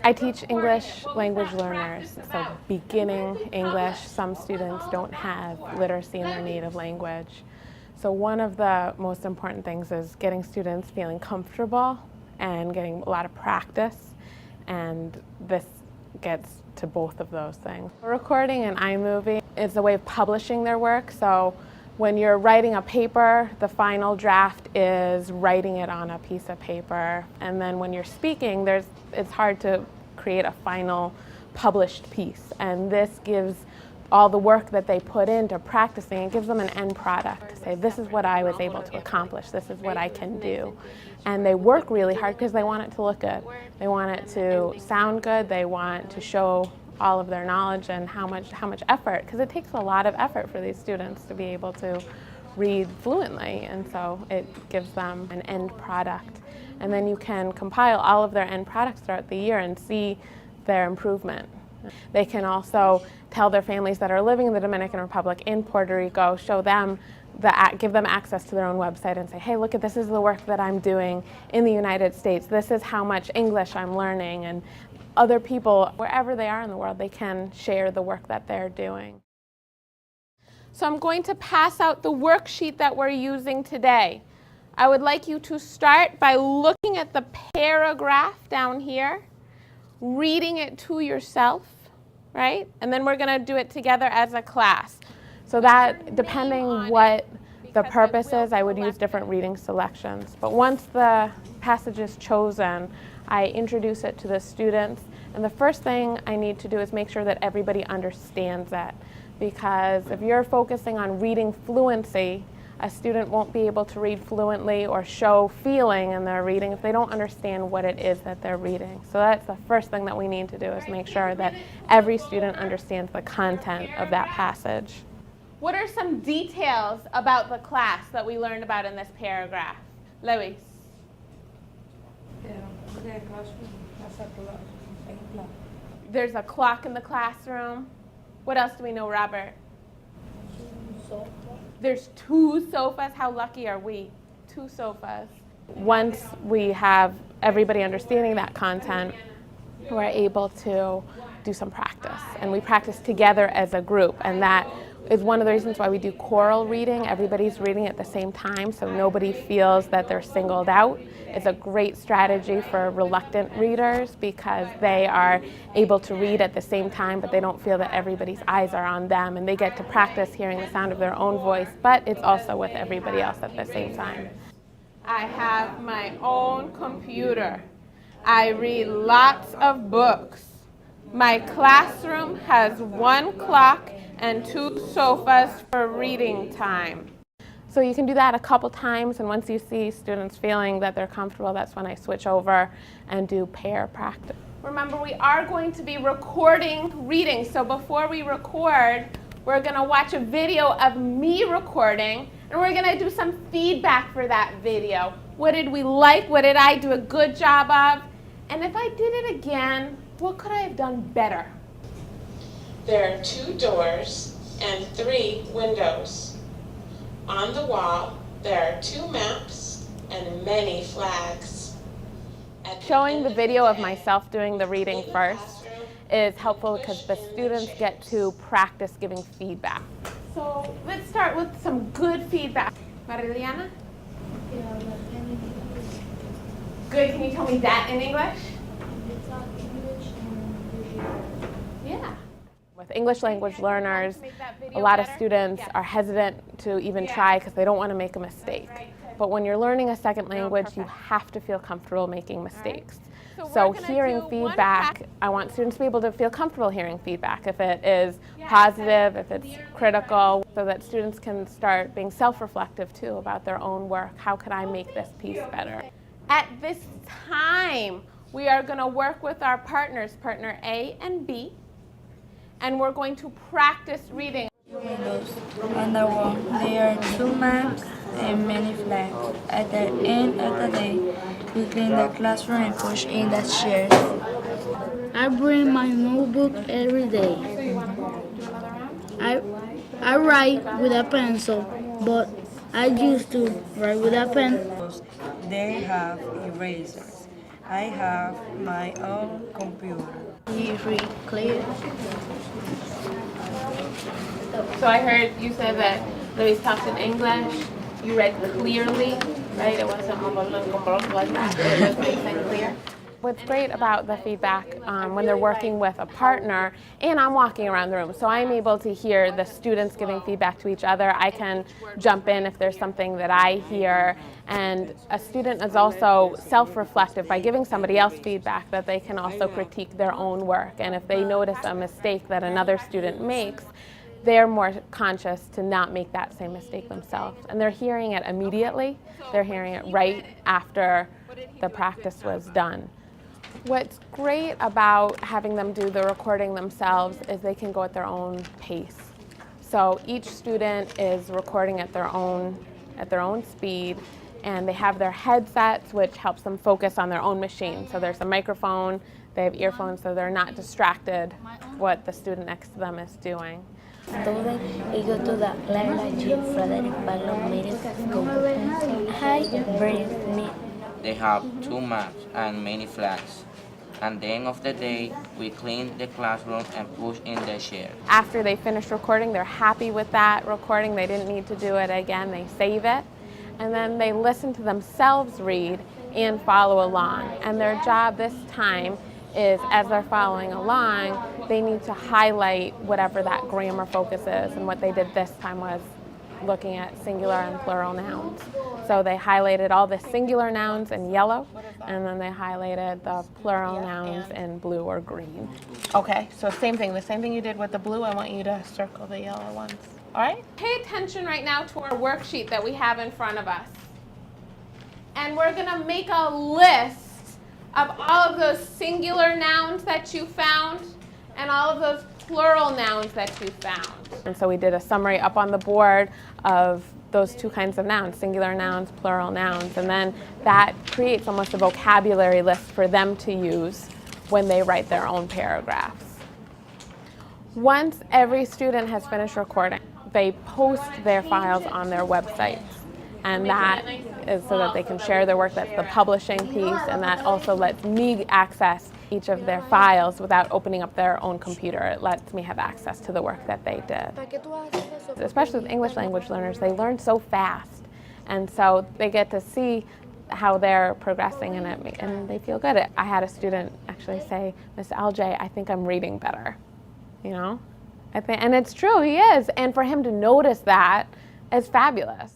I teach English language learners, so beginning English. Some students don't have literacy in their native language. So one of the most important things is getting students feeling comfortable and getting a lot of practice, and this gets to both of those things. Recording in iMovie is a way of publishing their work. So when you're writing a paper, the final draft is writing it on a piece of paper. And then when you're speaking, it's hard to create a final published piece. And this gives all the work that they put into practicing, it gives them an end product to say, this is what I was able to accomplish, this is what I can do. And they work really hard because they want it to look good. They want it to sound good, they want to show all of their knowledge and how much effort, because it takes a lot of effort for these students to be able to read fluently, and so it gives them an end product. And then you can compile all of their end products throughout the year and see their improvement. They can also tell their families that are living in the Dominican Republic, in Puerto Rico, show them, give them access to their own website and say, hey, look, this is the work that I'm doing in the United States. This is how much English I'm learning. And other people, wherever they are in the world, they can share the work that they're doing. So I'm going to pass out the worksheet that we're using today. I would like you to start by looking at the paragraph down here, reading it to yourself, right? And then we're going to do it together as a class. So that, depending what the purpose is, I would use different reading selections. But once the passage is chosen, I introduce it to the students. And the first thing I need to do is make sure that everybody understands it. Because if you're focusing on reading fluency, a student won't be able to read fluently or show feeling in their reading if they don't understand what it is that they're reading. So that's the first thing that we need to do, is make sure that every student understands the content of that passage. What are some details about the class that we learned about in this paragraph? Luis? There's a clock in the classroom. What else do we know, Robert? There's 2 sofas. How lucky are we? 2 sofas. Once we have everybody understanding that content, we're able to do some practice. And we practice together as a group. And that is one of the reasons why we do choral reading. Everybody's reading at the same time, so nobody feels that they're singled out. It's a great strategy for reluctant readers because they are able to read at the same time, but they don't feel that everybody's eyes are on them, and they get to practice hearing the sound of their own voice, but it's also with everybody else at the same time. I have my own computer. I read lots of books. My classroom has 1 clock and 2 sofas for reading time. So you can do that a couple times, and once you see students feeling that they're comfortable, that's when I switch over and do pair practice. Remember, we are going to be recording reading, so before we record, we're going to watch a video of me recording, and we're going to do some feedback for that video. What did we like? What did I do a good job of? And if I did it again, what could I have done better? There are 2 doors and 3 windows. On the wall, there are 2 maps and many flags. Showing the video of myself doing the reading first is helpful because the students get to practice giving feedback. So let's start with some good feedback. Mariliana? Good, can you tell me that in English? Yeah. With English language learners, a lot of students are hesitant to even try because they don't want to make a mistake. But when you're learning a second language, you have to feel comfortable making mistakes. So hearing feedback, I want students to be able to feel comfortable hearing feedback, if it is positive, if it's critical, so that students can start being self-reflective too about their own work. How could I make this piece better? At this time, we are going to work with our partners, partner A and B, and we're going to practice reading. Windows. On the wall, there are 2 maps and many flags. At the end of the day, we clean the classroom and push in the chairs. I bring my notebook every day. I write with a pencil, but I used to write with a pen. They have erasers. I have my own computer. He read clear. So I heard you say that Luis talked in English. You read clearly, right? It wasn't like that. It was nice and clear. What's great about the feedback when they're working with a partner, and I'm walking around the room, so I'm able to hear the students giving feedback to each other. I can jump in if there's something that I hear, and a student is also self-reflective by giving somebody else feedback that they can also critique their own work. And if they notice a mistake that another student makes, they're more conscious to not make that same mistake themselves. And they're hearing it immediately. They're hearing it right after the practice was done. What's great about having them do the recording themselves is they can go at their own pace. So each student is recording at their own speed, and they have their headsets, which helps them focus on their own machine. So there's a microphone, they have earphones, so they're not distracted what the student next to them is doing. Student, we go to the Clara G. Frederick Ballon Middle School. Hi, bring me. They have 2 maps and many flags. At the end of the day, we clean the classroom and push in the chair. After they finish recording, they're happy with that recording. They didn't need to do it again. They save it. And then they listen to themselves read and follow along. And their job this time is, as they're following along, they need to highlight whatever that grammar focus is. And what they did this time was looking at singular and plural nouns. So they highlighted all the singular nouns in yellow, and then they highlighted the plural nouns in blue or green. Okay, so same thing you did with the blue, I want you to circle the yellow ones. All right? Pay attention right now to our worksheet that we have in front of us. And we're gonna make a list of all of those singular nouns that you found and all of those plural nouns that you found. And so we did a summary up on the board of those 2 kinds of nouns, singular nouns, plural nouns, and then that creates almost a vocabulary list for them to use when they write their own paragraphs. Once every student has finished recording, they post their files on their websites. And that is so that they can share their work. That's the publishing piece, and that also lets me access each of their files without opening up their own computer. It lets me have access to the work that they did. Especially with English language learners, they learn so fast, and so they get to see how they're progressing in it, and they feel good. I had a student actually say, "Miss LJ, I think I'm reading better," you know? And it's true, he is, and for him to notice that is fabulous.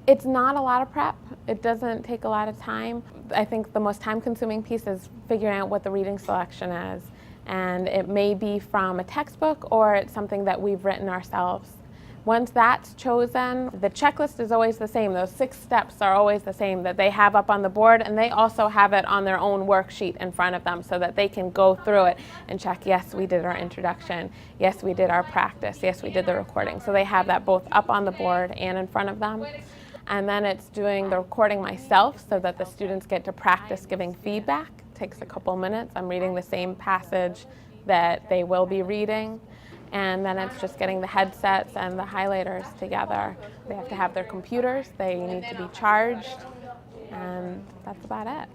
It's not a lot of prep. It doesn't take a lot of time. I think the most time-consuming piece is figuring out what the reading selection is. And it may be from a textbook or it's something that we've written ourselves. Once that's chosen, the checklist is always the same. Those 6 steps are always the same that they have up on the board, and they also have it on their own worksheet in front of them so that they can go through it and check, yes, we did our introduction, yes, we did our practice, yes, we did the recording. So they have that both up on the board and in front of them. And then it's doing the recording myself so that the students get to practice giving feedback. It takes a couple minutes. I'm reading the same passage that they will be reading. And then it's just getting the headsets and the highlighters together. They have to have their computers. They need to be charged. And that's about it.